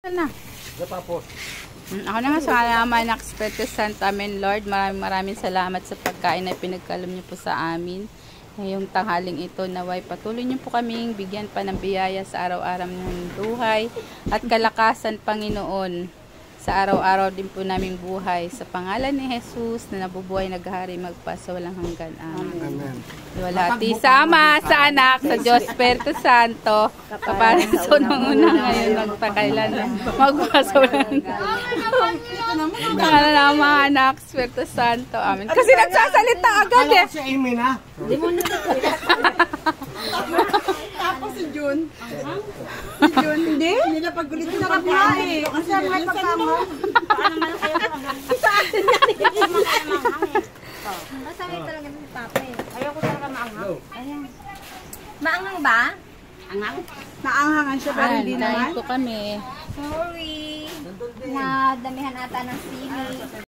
Na. Ako na nga sa naman Espiritu Santo. Amen, Lord. Maraming salamat sa pagkain na pinagkaloob niyo po sa amin. Ngayong tanghaling ito, naway patuloy niyo po kaming bigyan pa ng biyaya sa araw-araw ng buhay at kalakasan, Panginoon, sa araw-araw din po naming buhay. Sa pangalan ni Jesus na nabubuhay naghari magpasa walang hanggan. Amen. Walhati sa Ama, sa Anak, sa Diyos Espiritu Santo, kaparaso ng una ngayon magpakailan magpasa walang hanggan. Pangalan ng Ama, Anak, Espiritu Santo. Amen. Kasi nagsasalita agad eh. Si Amy na. Tapos si June. Si June, hindi? Hindi na paggulit na kami eh. Kasi ang mga pagkama. Paano naman kayo hanggang saan naman masaway talaga ni Papa eh. Ayoko talaga maanghang. Ayan. Maanghang ba? Anghang? Naanghangan siya pero hindi naman. Kain po kami. Sorry. Nadamihan ata ng sili.